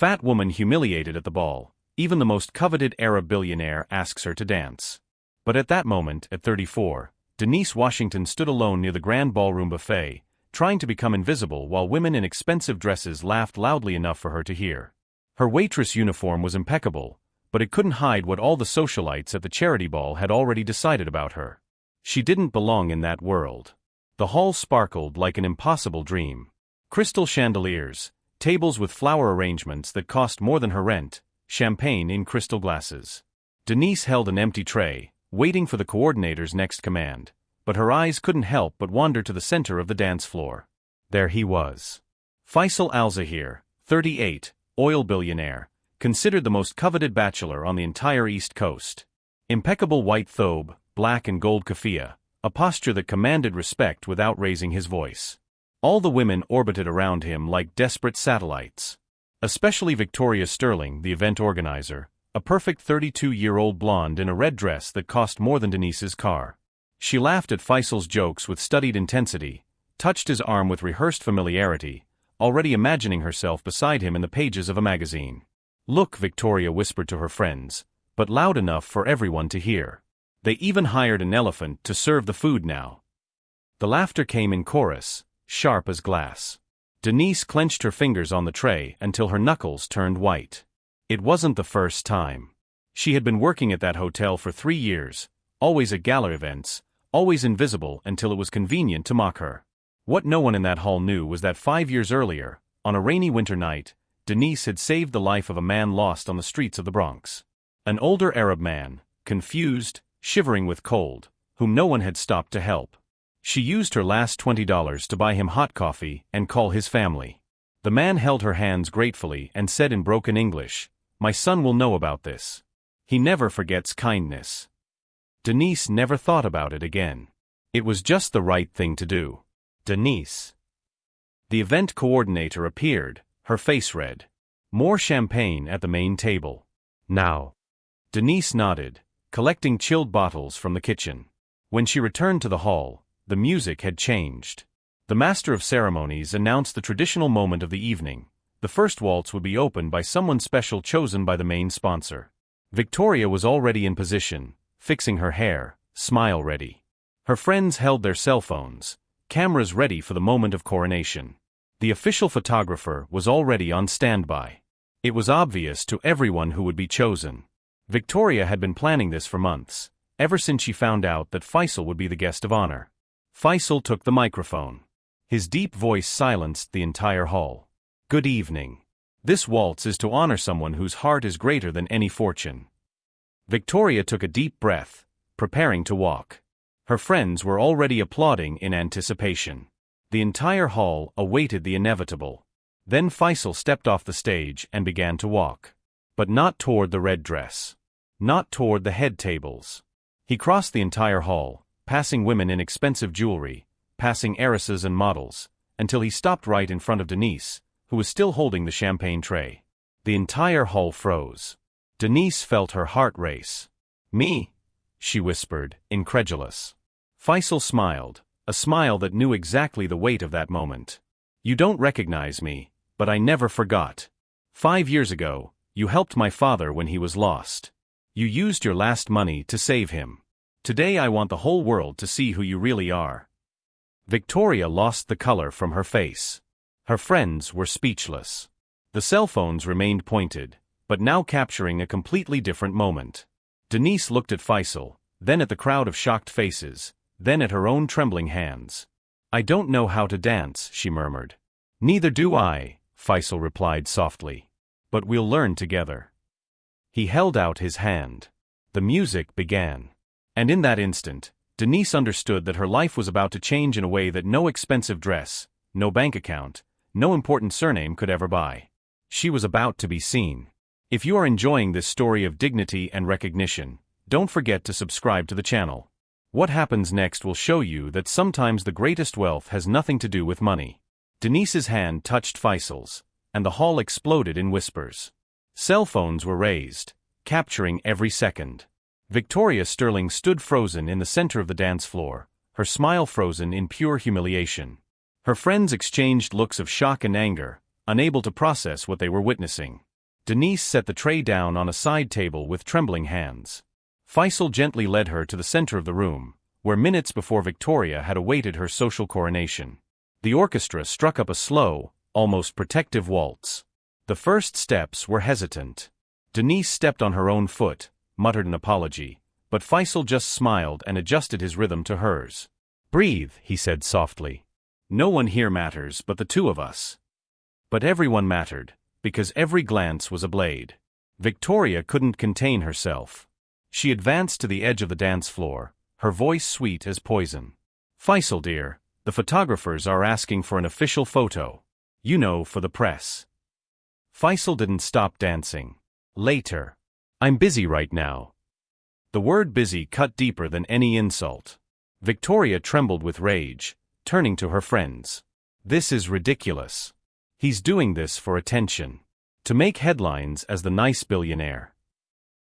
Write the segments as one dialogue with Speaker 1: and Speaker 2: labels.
Speaker 1: fat woman humiliated at the ball. Even the most coveted Arab billionaire asks her to dance. But at that moment, at 34, Denise Washington stood alone near the grand ballroom buffet, trying to become invisible while women in expensive dresses laughed loudly enough for her to hear. Her waitress uniform was impeccable, but it couldn't hide what all the socialites at the charity ball had already decided about her. She didn't belong in that world. The hall sparkled like an impossible dream. Crystal chandeliers, tables with flower arrangements that cost more than her rent, champagne in crystal glasses. Denise held an empty tray, waiting for the coordinator's next command, but her eyes couldn't help but wander to the center of the dance floor. There he was. Faisal Al-Zahir, 38, oil billionaire, considered the most coveted bachelor on the entire East Coast. Impeccable white thobe, black and gold keffiyeh, a posture that commanded respect without raising his voice. All the women orbited around him like desperate satellites. Especially Victoria Sterling, the event organizer, a perfect 32-year-old blonde in a red dress that cost more than Denise's car. She laughed at Faisal's jokes with studied intensity, touched his arm with rehearsed familiarity, already imagining herself beside him in the pages of a magazine. "Look," Victoria whispered to her friends, but loud enough for everyone to hear. They even hired an elephant to serve the food now. The laughter came in chorus, sharp as glass. Denise clenched her fingers on the tray until her knuckles turned white. It wasn't the first time. She had been working at that hotel for 3 years, always at gala events, always invisible until it was convenient to mock her. What no one in that hall knew was that 5 years earlier, on a rainy winter night, Denise had saved the life of a man lost on the streets of the Bronx. An older Arab man, confused, shivering with cold, whom no one had stopped to help. She used her last $20 to buy him hot coffee and call his family. The man held her hands gratefully and said in broken English, "My son will know about this. He never forgets kindness." Denise never thought about it again. It was just the right thing to do. Denise. The event coordinator appeared, her face red. More champagne at the main table. Now. Denise nodded, collecting chilled bottles from the kitchen. When she returned to the hall, the music had changed. The master of ceremonies announced the traditional moment of the evening. The first waltz would be opened by someone special chosen by the main sponsor. Victoria was already in position, fixing her hair, smile ready. Her friends held their cell phones, cameras ready for the moment of coronation. The official photographer was already on standby. It was obvious to everyone who would be chosen. Victoria had been planning this for months, ever since she found out that Faisal would be the guest of honor. Faisal took the microphone. His deep voice silenced the entire hall. "Good evening. This waltz is to honor someone whose heart is greater than any fortune." Victoria took a deep breath, preparing to walk. Her friends were already applauding in anticipation. The entire hall awaited the inevitable. Then Faisal stepped off the stage and began to walk. But not toward the red dress. Not toward the head tables. He crossed the entire hall, passing women in expensive jewelry, passing heiresses and models, until he stopped right in front of Denise, who was still holding the champagne tray. The entire hall froze. Denise felt her heart race. "Me?" she whispered, incredulous. Faisal smiled, a smile that knew exactly the weight of that moment. "You don't recognize me, but I never forgot. 5 years ago, you helped my father when he was lost. You used your last money to save him. Today I want the whole world to see who you really are." Victoria lost the color from her face. Her friends were speechless. The cell phones remained pointed, but now capturing a completely different moment. Denise looked at Faisal, then at the crowd of shocked faces, then at her own trembling hands. "I don't know how to dance," she murmured. "Neither do I," Faisal replied softly. "But we'll learn together." He held out his hand. The music began. And in that instant, Denise understood that her life was about to change in a way that no expensive dress, no bank account, no important surname could ever buy. She was about to be seen. If you are enjoying this story of dignity and recognition, don't forget to subscribe to the channel. What happens next will show you that sometimes the greatest wealth has nothing to do with money. Denise's hand touched Faisal's, and the hall exploded in whispers. Cell phones were raised, capturing every second. Victoria Sterling stood frozen in the center of the dance floor, her smile frozen in pure humiliation. Her friends exchanged looks of shock and anger, unable to process what they were witnessing. Denise set the tray down on a side table with trembling hands. Faisal gently led her to the center of the room, where minutes before Victoria had awaited her social coronation. The orchestra struck up a slow, almost protective waltz. The first steps were hesitant. Denise stepped on her own foot, muttered an apology, but Faisal just smiled and adjusted his rhythm to hers. "Breathe," he said softly. "No one here matters but the two of us." But everyone mattered, because every glance was a blade. Victoria couldn't contain herself. She advanced to the edge of the dance floor, her voice sweet as poison. "Faisal dear, the photographers are asking for an official photo. You know, for the press." Faisal didn't stop dancing. "Later. I'm busy right now." The word busy cut deeper than any insult. Victoria trembled with rage, turning to her friends. "This is ridiculous. He's doing this for attention. To make headlines as the nice billionaire."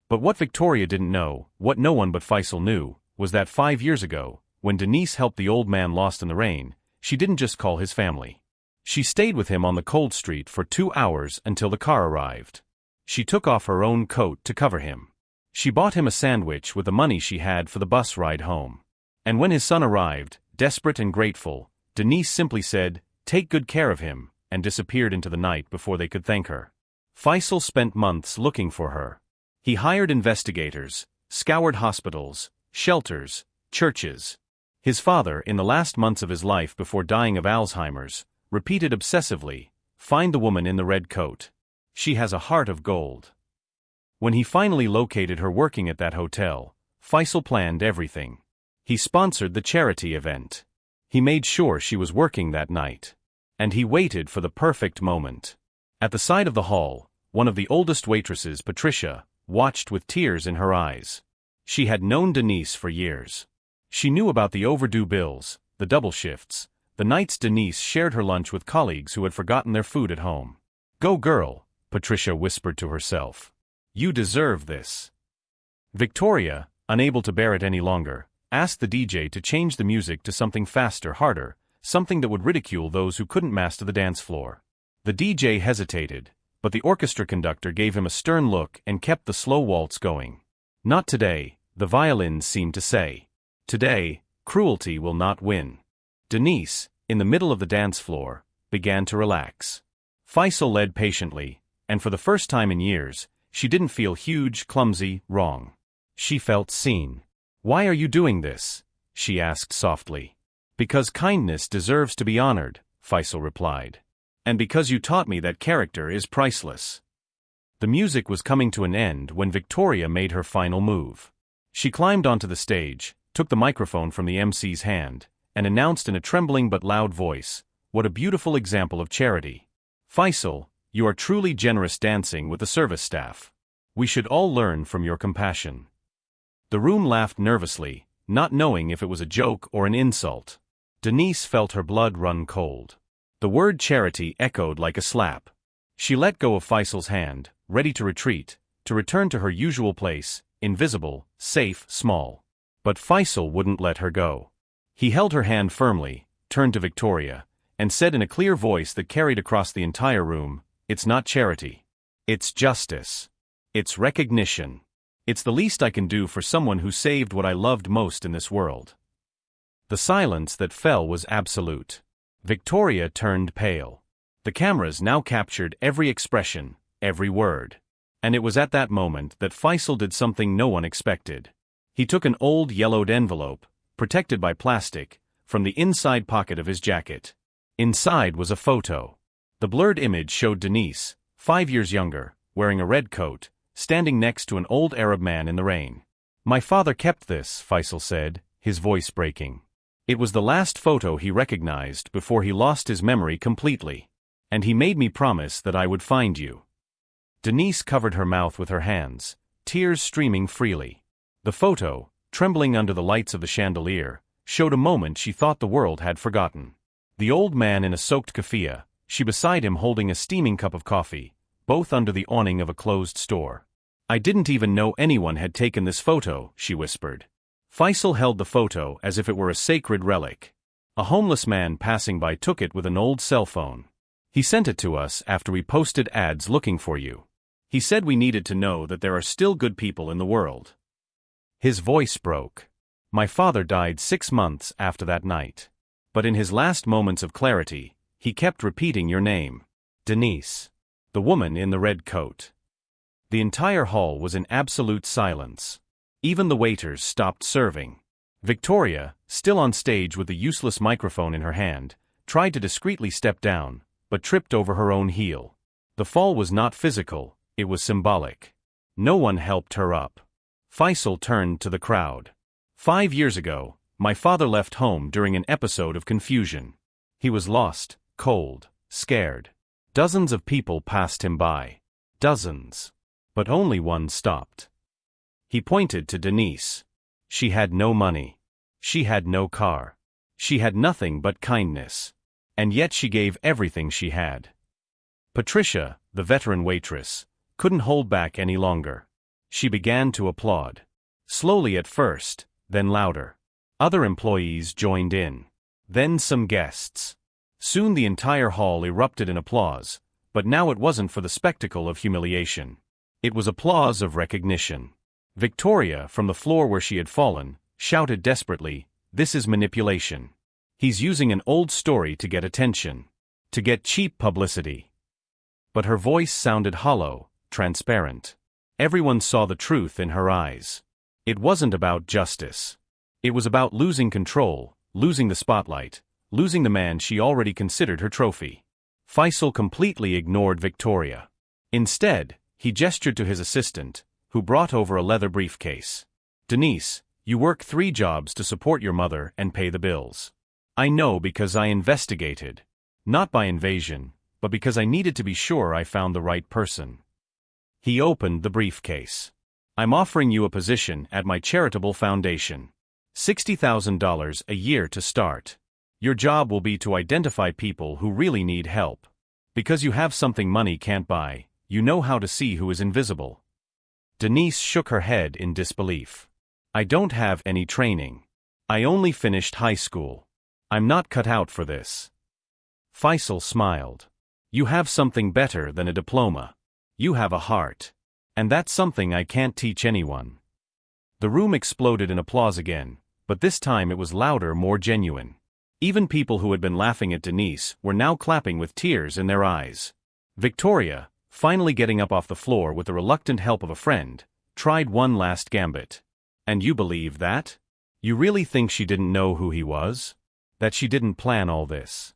Speaker 1: But what Victoria didn't know, what no one but Faisal knew, was that 5 years ago, when Denise helped the old man lost in the rain, she didn't just call his family. She stayed with him on the cold street for 2 hours until the car arrived. She took off her own coat to cover him. She bought him a sandwich with the money she had for the bus ride home. And when his son arrived, desperate and grateful, Denise simply said, "Take good care of him," and disappeared into the night before they could thank her. Faisal spent months looking for her. He hired investigators, scoured hospitals, shelters, churches. His father, in the last months of his life before dying of Alzheimer's, repeated obsessively, "Find the woman in the red coat. She has a heart of gold." When he finally located her working at that hotel, Faisal planned everything. He sponsored the charity event. He made sure she was working that night. And he waited for the perfect moment. At the side of the hall, one of the oldest waitresses, Patricia, watched with tears in her eyes. She had known Denise for years. She knew about the overdue bills, the double shifts, the nights Denise shared her lunch with colleagues who had forgotten their food at home. "Go girl," Patricia whispered to herself. "You deserve this." Victoria, unable to bear it any longer, asked the DJ to change the music to something faster, harder, something that would ridicule those who couldn't master the dance floor. The DJ hesitated, but the orchestra conductor gave him a stern look and kept the slow waltz going. "Not today," the violins seemed to say. "Today, cruelty will not win." Denise, in the middle of the dance floor, began to relax. Faisal led patiently, and for the first time in years, she didn't feel huge, clumsy, wrong. She felt seen. "Why are you doing this?" she asked softly. "Because kindness deserves to be honored," Faisal replied. "And because you taught me that character is priceless." The music was coming to an end when Victoria made her final move. She climbed onto the stage, took the microphone from the MC's hand, and announced in a trembling but loud voice, "What a beautiful example of charity. Faisal, you are truly generous dancing with the service staff. We should all learn from your compassion." The room laughed nervously, not knowing if it was a joke or an insult. Denise felt her blood run cold. The word charity echoed like a slap. She let go of Faisal's hand, ready to retreat, to return to her usual place, invisible, safe, small. But Faisal wouldn't let her go. He held her hand firmly, turned to Victoria, and said in a clear voice that carried across the entire room, "It's not charity. It's justice. It's recognition. It's the least I can do for someone who saved what I loved most in this world." The silence that fell was absolute. Victoria turned pale. The cameras now captured every expression, every word. And it was at that moment that Faisal did something no one expected. He took an old yellowed envelope, protected by plastic, from the inside pocket of his jacket. Inside was a photo. The blurred image showed Denise, 5 years younger, wearing a red coat, standing next to an old Arab man in the rain. "My father kept this," Faisal said, his voice breaking. "It was the last photo he recognized before he lost his memory completely. And he made me promise that I would find you." Denise covered her mouth with her hands, tears streaming freely. The photo, trembling under the lights of the chandelier, showed a moment she thought the world had forgotten. The old man in a soaked keffiyeh, she beside him holding a steaming cup of coffee, both under the awning of a closed store. "I didn't even know anyone had taken this photo," she whispered. Faisal held the photo as if it were a sacred relic. "A homeless man passing by took it with an old cell phone. He sent it to us after we posted ads looking for you. He said we needed to know that there are still good people in the world. His voice broke. My father died 6 months after that night. But in his last moments of clarity, he kept repeating your name. Denise. The woman in the red coat. The entire hall was in absolute silence. Even the waiters stopped serving. Victoria, still on stage with the useless microphone in her hand, tried to discreetly step down, but tripped over her own heel. The fall was not physical, it was symbolic. No one helped her up. Faisal turned to the crowd. 5 years ago, my father left home during an episode of confusion. He was lost, cold, scared. Dozens of people passed him by. Dozens. But only one stopped. He pointed to Denise. She had no money. She had no car. She had nothing but kindness. And yet she gave everything she had. Patricia, the veteran waitress, couldn't hold back any longer. She began to applaud. Slowly at first, then louder. Other employees joined in. Then some guests. Soon the entire hall erupted in applause, but now it wasn't for the spectacle of humiliation. It was applause of recognition. Victoria, from the floor where she had fallen, shouted desperately, "This is manipulation. He's using an old story to get attention. To get cheap publicity." But her voice sounded hollow, transparent. Everyone saw the truth in her eyes. It wasn't about justice. It was about losing control, losing the spotlight, losing the man she already considered her trophy. Faisal completely ignored Victoria. Instead, he gestured to his assistant, who brought over a leather briefcase. "Denise, you work 3 jobs to support your mother and pay the bills. I know because I investigated. Not by invasion, but because I needed to be sure I found the right person." He opened the briefcase. "I'm offering you a position at my charitable foundation. $60,000 a year to start. Your job will be to identify people who really need help. Because you have something money can't buy, you know how to see who is invisible." Denise shook her head in disbelief. "I don't have any training. I only finished high school. I'm not cut out for this." Faisal smiled. "You have something better than a diploma. You have a heart. And that's something I can't teach anyone." The room exploded in applause again, but this time it was louder, more genuine. Even people who had been laughing at Denise were now clapping with tears in their eyes. Victoria, finally getting up off the floor with the reluctant help of a friend, tried one last gambit. "And you believe that? You really think she didn't know who he was? That she didn't plan all this?"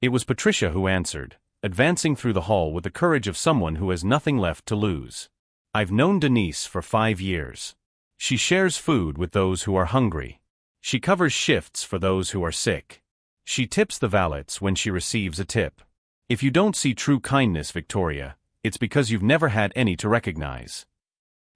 Speaker 1: It was Patricia who answered, advancing through the hall with the courage of someone who has nothing left to lose. "I've known Denise for 5 years. She shares food with those who are hungry. She covers shifts for those who are sick. She tips the valets when she receives a tip. If you don't see true kindness, Victoria, it's because you've never had any to recognize."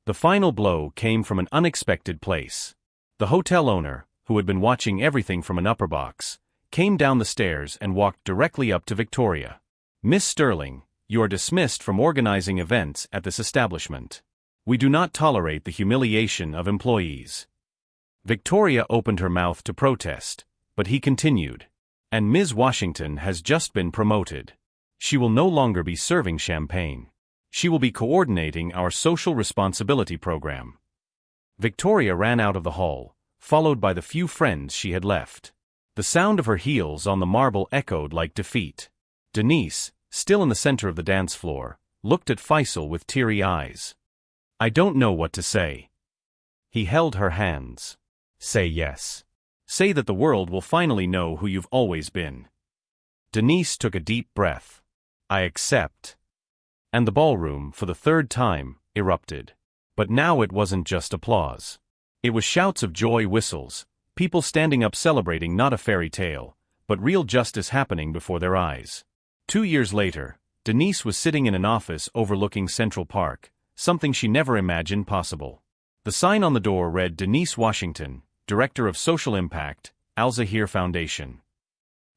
Speaker 1: The final blow came from an unexpected place. The hotel owner, who had been watching everything from an upper box, came down the stairs and walked directly up to Victoria. "Miss Sterling, you are dismissed from organizing events at this establishment. We do not tolerate the humiliation of employees." Victoria opened her mouth to protest, but he continued. "And Ms. Washington has just been promoted. She will no longer be serving champagne. She will be coordinating our social responsibility program." Victoria ran out of the hall, followed by the few friends she had left. The sound of her heels on the marble echoed like defeat. Denise, still in the center of the dance floor, looked at Faisal with teary eyes. "I don't know what to say." He held her hands. "Say yes. Say that the world will finally know who you've always been." Denise took a deep breath. "I accept." And the ballroom, for the 3rd time, erupted. But now it wasn't just applause. It was shouts of joy, whistles, people standing up celebrating not a fairy tale, but real justice happening before their eyes. 2 years later, Denise was sitting in an office overlooking Central Park, something she never imagined possible. The sign on the door read Denise Washington, Director of Social Impact, Al Zahir Foundation.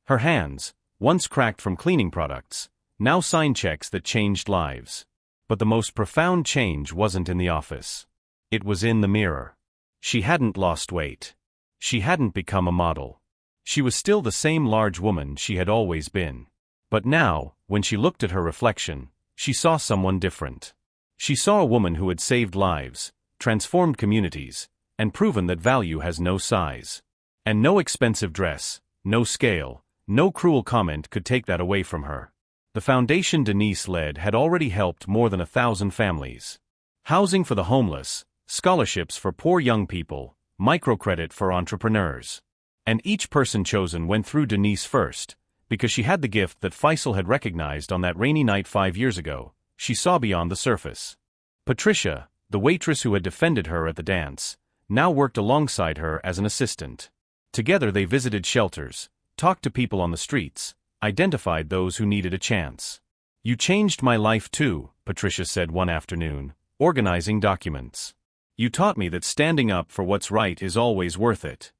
Speaker 1: Her hands, once cracked from cleaning products, now signed checks that changed lives. But the most profound change wasn't in the office. It was in the mirror. She hadn't lost weight. She hadn't become a model. She was still the same large woman she had always been. But now, when she looked at her reflection, she saw someone different. She saw a woman who had saved lives, transformed communities, and proven that value has no size. And no expensive dress, no scale, no cruel comment could take that away from her. The foundation Denise led had already helped more than 1,000 families. Housing for the homeless, scholarships for poor young people, microcredit for entrepreneurs. And each person chosen went through Denise first, because she had the gift that Faisal had recognized on that rainy night 5 years ago. She saw beyond the surface. Patricia, the waitress who had defended her at the dance, now worked alongside her as an assistant. Together they visited shelters, talked to people on the streets, identified those who needed a chance. "You changed my life too," Patricia said one afternoon, organizing documents. "You taught me that standing up for what's right is always worth it."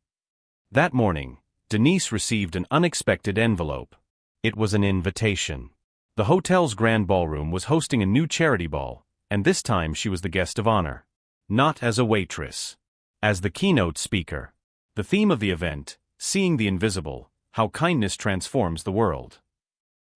Speaker 1: That morning, Denise received an unexpected envelope. It was an invitation. The hotel's grand ballroom was hosting a new charity ball, and this time she was the guest of honor. Not as a waitress. As the keynote speaker. The theme of the event, Seeing the Invisible, How Kindness Transforms the World.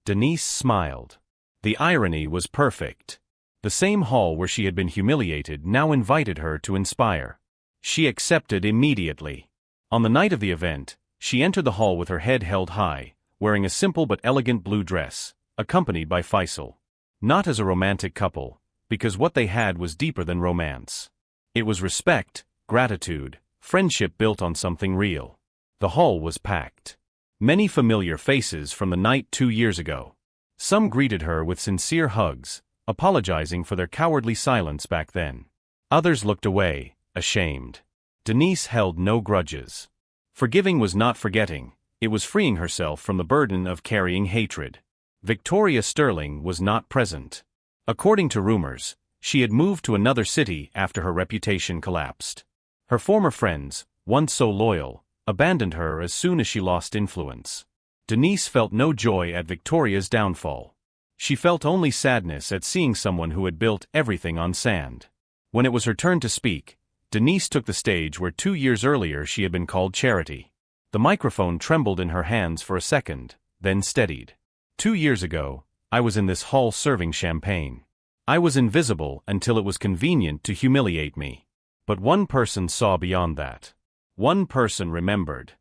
Speaker 1: Denise smiled. The irony was perfect. The same hall where she had been humiliated now invited her to inspire. She accepted immediately. On the night of the event, she entered the hall with her head held high, wearing a simple but elegant blue dress, accompanied by Faisal. Not as a romantic couple, because what they had was deeper than romance. It was respect, gratitude, friendship built on something real. The hall was packed. Many familiar faces from the night 2 years ago. Some greeted her with sincere hugs, apologizing for their cowardly silence back then. Others looked away, ashamed. Denise held no grudges. Forgiving was not forgetting, it was freeing herself from the burden of carrying hatred. Victoria Sterling was not present. According to rumors, she had moved to another city after her reputation collapsed. Her former friends, once so loyal, abandoned her as soon as she lost influence. Denise felt no joy at Victoria's downfall. She felt only sadness at seeing someone who had built everything on sand. When it was her turn to speak, Denise took the stage where 2 years earlier she had been called Charity. The microphone trembled in her hands for a second, then steadied. 2 years ago, I was in this hall serving champagne. I was invisible until it was convenient to humiliate me. But one person saw beyond that. One person remembered.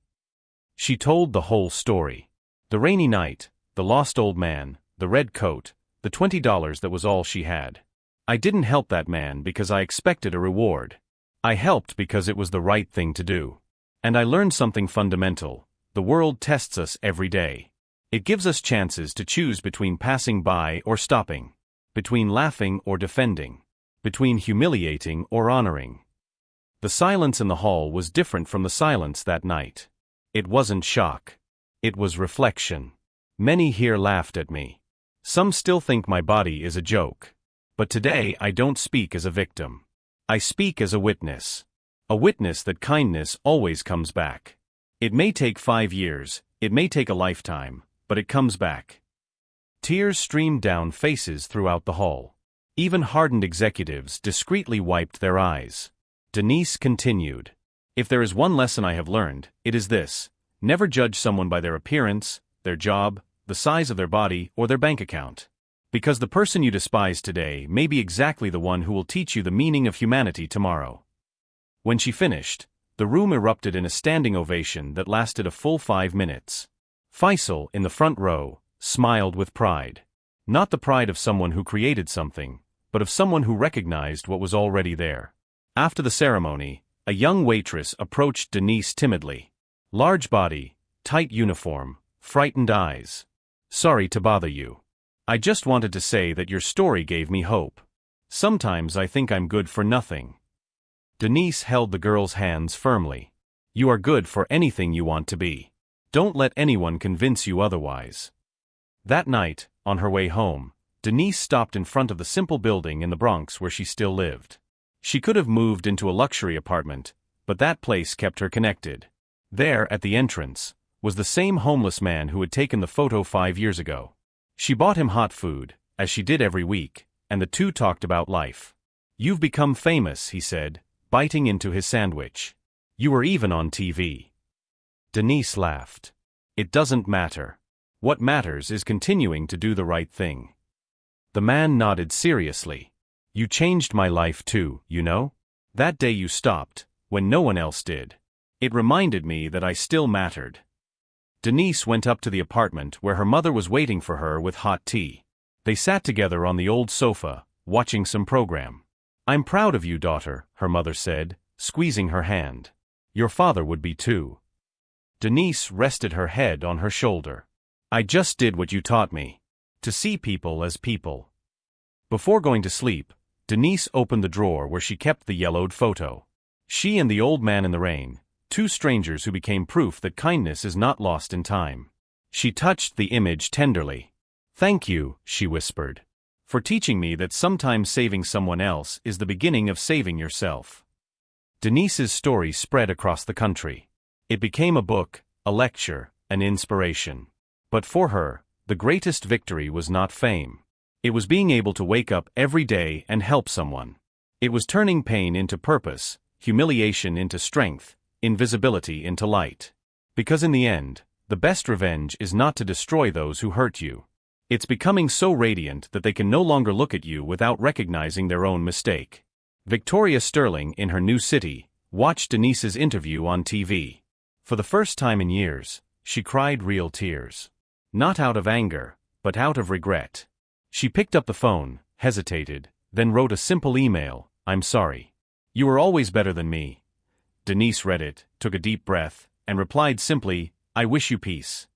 Speaker 1: She told the whole story. The rainy night, the lost old man, the red coat, the $20 that was all she had. I didn't help that man because I expected a reward. I helped because it was the right thing to do. And I learned something fundamental. The world tests us every day. It gives us chances to choose between passing by or stopping. Between laughing or defending. Between humiliating or honoring. The silence in the hall was different from the silence that night. It wasn't shock. It was reflection. Many here laughed at me. Some still think my body is a joke. But today I don't speak as a victim. I speak as a witness. A witness that kindness always comes back. It may take 5 years, it may take a lifetime, but it comes back. Tears streamed down faces throughout the hall. Even hardened executives discreetly wiped their eyes. Denise continued. If there is one lesson I have learned, it is this. Never judge someone by their appearance, their job, the size of their body, or their bank account. Because the person you despise today may be exactly the one who will teach you the meaning of humanity tomorrow. When she finished, the room erupted in a standing ovation that lasted a full 5 minutes. Faisal, in the front row, smiled with pride. Not the pride of someone who created something, but of someone who recognized what was already there. After the ceremony, a young waitress approached Denise timidly. Large body, tight uniform, frightened eyes. "Sorry to bother you. I just wanted to say that your story gave me hope. Sometimes I think I'm good for nothing." Denise held the girl's hands firmly. "You are good for anything you want to be. Don't let anyone convince you otherwise." That night, on her way home, Denise stopped in front of the simple building in the Bronx where she still lived. She could have moved into a luxury apartment, but that place kept her connected. There, at the entrance, was the same homeless man who had taken the photo 5 years ago. She bought him hot food, as she did every week, and the two talked about life. "You've become famous," he said, biting into his sandwich. "You were even on TV." Denise laughed. "It doesn't matter. What matters is continuing to do the right thing." The man nodded seriously. You changed my life too, you know? That day you stopped, when no one else did. It reminded me that I still mattered. Denise went up to the apartment where her mother was waiting for her with hot tea. They sat together on the old sofa, watching some program. I'm proud of you, daughter, her mother said, squeezing her hand. Your father would be too. Denise rested her head on her shoulder. I just did what you taught me. To see people as people. Before going to sleep, Denise opened the drawer where she kept the yellowed photo. She and the old man in the rain, two strangers who became proof that kindness is not lost in time. She touched the image tenderly. Thank you, she whispered, for teaching me that sometimes saving someone else is the beginning of saving yourself. Denise's story spread across the country. It became a book, a lecture, an inspiration. But for her, the greatest victory was not fame. It was being able to wake up every day and help someone. It was turning pain into purpose, humiliation into strength, invisibility into light. Because in the end, the best revenge is not to destroy those who hurt you. It's becoming so radiant that they can no longer look at you without recognizing their own mistake. Victoria Sterling, in her new city, watched Denise's interview on TV. For the first time in years, she cried real tears. Not out of anger, but out of regret. She picked up the phone, hesitated, then wrote a simple email, I'm sorry. You were always better than me. Denise read it, took a deep breath, and replied simply, I wish you peace.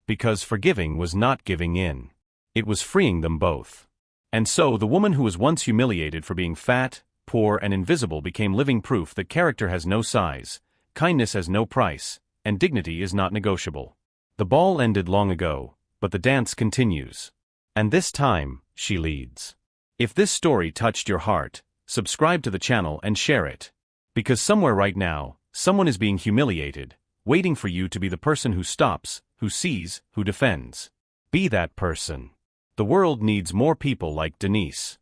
Speaker 1: Because forgiving was not giving in. It was freeing them both. And so the woman who was once humiliated for being fat, poor, and invisible became living proof that character has no size, kindness has no price, and dignity is not negotiable. The ball ended long ago, but the dance continues. And this time, she leads. If this story touched your heart, subscribe to the channel and share it. Because somewhere right now, someone is being humiliated, waiting for you to be the person who stops, who sees, who defends. Be that person. The world needs more people like Denise.